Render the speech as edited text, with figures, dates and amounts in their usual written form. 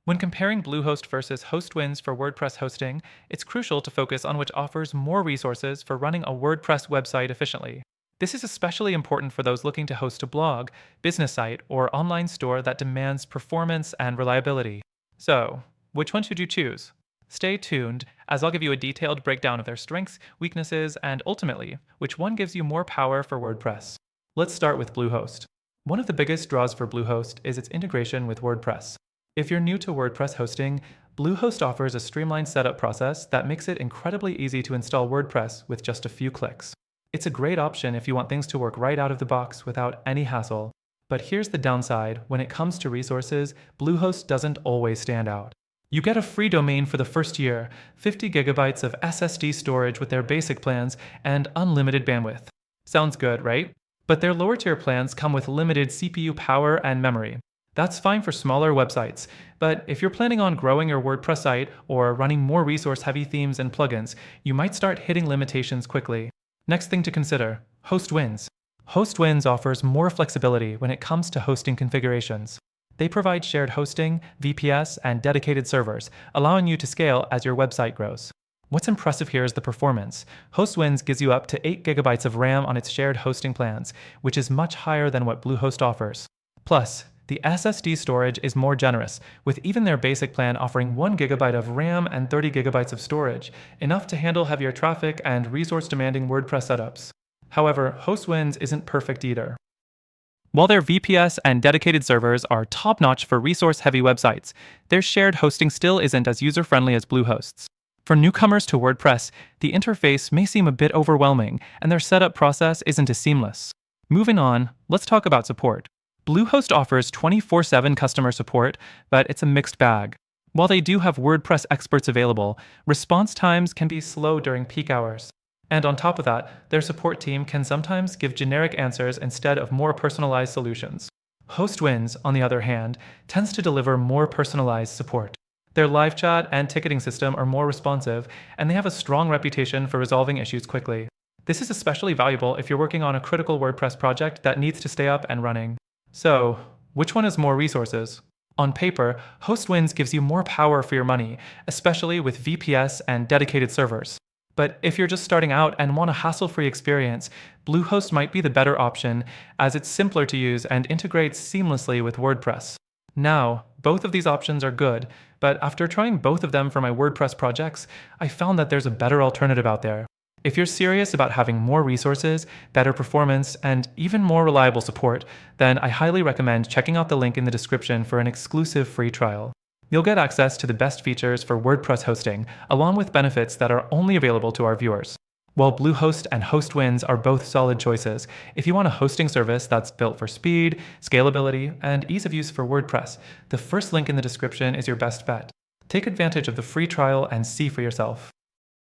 When comparing Bluehost versus Hostwinds for WordPress hosting, it's crucial to focus on which offers more resources for running a WordPress website efficiently. This is especially important for those looking to host a blog, business site, or online store that demands performance and reliability. So, which one should you choose? Stay tuned, as I'll give you a detailed breakdown of their strengths, weaknesses, and ultimately, which one gives you more power for WordPress. Let's start with Bluehost. One of the biggest draws for Bluehost is its integration with WordPress. If you're new to WordPress hosting, Bluehost offers a streamlined setup process that makes it incredibly easy to install WordPress with just a few clicks. It's a great option if you want things to work right out of the box without any hassle. But here's the downside: when it comes to resources, Bluehost doesn't always stand out. You get a free domain for the first year, 50 gigabytes of SSD storage with their basic plans, and unlimited bandwidth. Sounds good, right? But their lower tier plans come with limited CPU power and memory. That's fine for smaller websites, but if you're planning on growing your WordPress site or running more resource-heavy themes and plugins, you might start hitting limitations quickly. Next thing to consider: Hostwinds. Hostwinds offers more flexibility when it comes to hosting configurations. They provide shared hosting, VPS, and dedicated servers, allowing you to scale as your website grows. What's impressive here is the performance. Hostwinds gives you up to 8 gigabytes of RAM on its shared hosting plans, which is much higher than what Bluehost offers. Plus, the SSD storage is more generous, with even their basic plan offering 1 gigabyte of RAM and 30 gigabytes of storage, enough to handle heavier traffic and resource-demanding WordPress setups. However, Hostwinds isn't perfect either. While their VPS and dedicated servers are top-notch for resource-heavy websites, their shared hosting still isn't as user-friendly as Bluehost's. For newcomers to WordPress, the interface may seem a bit overwhelming, and their setup process isn't as seamless. Moving on, let's talk about support. Bluehost offers 24/7 customer support, but it's a mixed bag. While they do have WordPress experts available, response times can be slow during peak hours. And on top of that, their support team can sometimes give generic answers instead of more personalized solutions. Hostwinds, on the other hand, tends to deliver more personalized support. Their live chat and ticketing system are more responsive, and they have a strong reputation for resolving issues quickly. This is especially valuable if you're working on a critical WordPress project that needs to stay up and running. So, which one has more resources? On paper, Hostwinds gives you more power for your money, especially with VPS and dedicated servers. But if you're just starting out and want a hassle-free experience, Bluehost might be the better option, as it's simpler to use and integrates seamlessly with WordPress. Now, both of these options are good, but after trying both of them for my WordPress projects, I found that there's a better alternative out there. If you're serious about having more resources, better performance, and even more reliable support, then I highly recommend checking out the link in the description for an exclusive free trial. You'll get access to the best features for WordPress hosting, along with benefits that are only available to our viewers. While Bluehost and Hostwinds are both solid choices, if you want a hosting service that's built for speed, scalability, and ease of use for WordPress, the first link in the description is your best bet. Take advantage of the free trial and see for yourself.